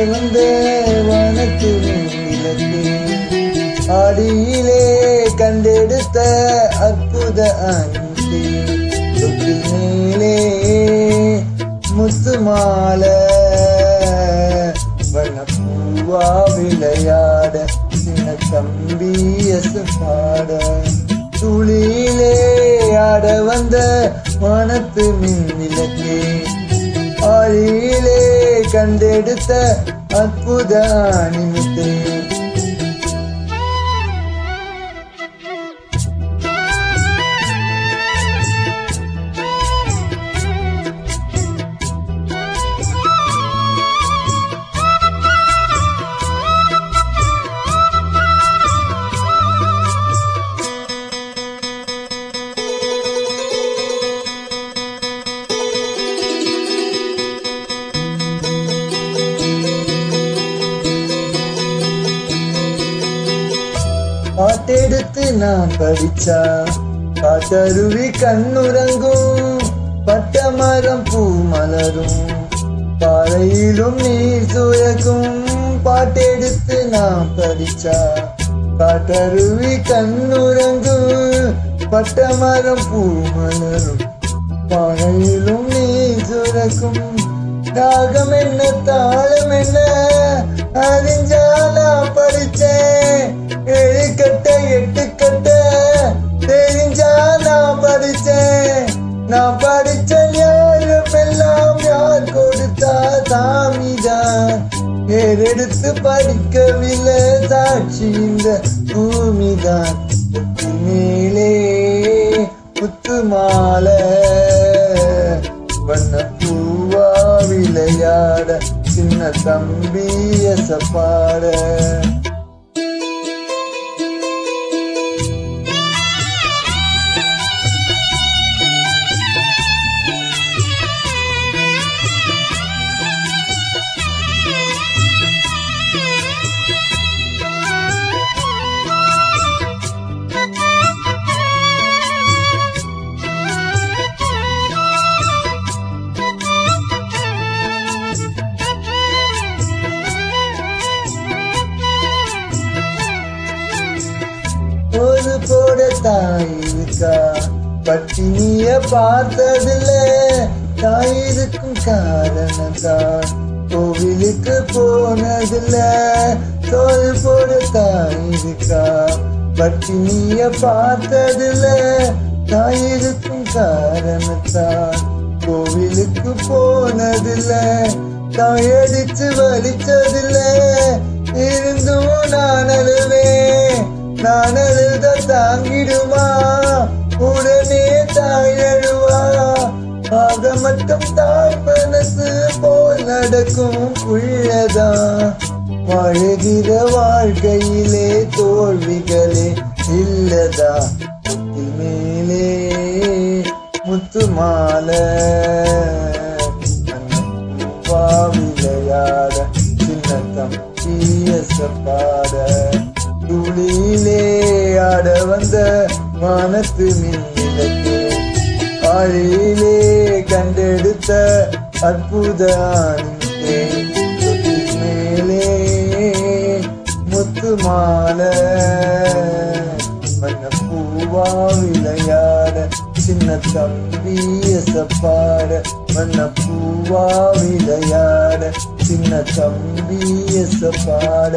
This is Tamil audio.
வந்த வானத்து விளக்கு ஆடியிலே கண்டெடுத்த அற்புத அன்பே தொட்டில் மேலே முத்து மாலை வண்ணப்பூவா விளையாட சின்ன தம்பி பாட துளியிலே ஆட வந்த வானத்து விளக்கே ஆழியிலே கண்டெடுத்த அற்புத நிமித்தே பாட்டெடுத்து நான் படிச்சா பாட்டருவி கண்ணுறங்கும் பட்ட மரம் பூ மலரும் பாறையிலும் நீர் சுரக்கும் பாட்டெடுத்து நான் படிச்சா பாட்டருவி கண்ணுறங்கும் பட்ட மரம் பூ மலரும் பாறையிலும் நீர் சுரக்கும் ராகம் என்ன தாளம் என்ன அறிஞ்சாலா படிச்சேன் 7 கட்ட 8 கட்ட தெரிஞ்சா நான் படிச்சேன் நான் படிச்ச யாரும் எல்லாம் யார் கொடுத்தா சாமிதான் ஏறெடுத்து படிக்கவில்லை சாட்சி இந்த பூமிதான் மேலே முத்து மாலை வண்ண பூவா விளையாட சின்ன தம்பி பாட ஒரு போட தாயிருக்கா பட்டினிய பார்த்ததில்ல தாயிருக்கும் காரணம்தான் கோவிலுக்கு போனதில்ல தோல் போட தாயிருக்கா பட்டினிய பார்த்ததில்ல தாயிருக்கும் காரணம்தான் கோவிலுக்கு போனதில்ல தாயடிச்சு வலிச்சதில்ல இருந்தும் நான் அழுவேன் நான் அழுத தாங்கிடுமா உடனே தாய் அழுவா ஆக மட்டும் தாய் மனசு போல் நடக்கும் புள்ளதான் வாழுகிற வாழ்க்கையிலே தோல்விகளே இல்லதா மேலே முத்து மாலை விளையாட சின்ன தம்பி பாட துளியிலே ஆட வந்த வானத்து விளக்கு ஆழியிலே கண்டெடுத்த அற்புத மேலே முத்து மாலை வண்ண பூவா விளையாட சின்ன தம்பி பாட வண்ண பூவா விளையாட சின்ன தம்பி பாட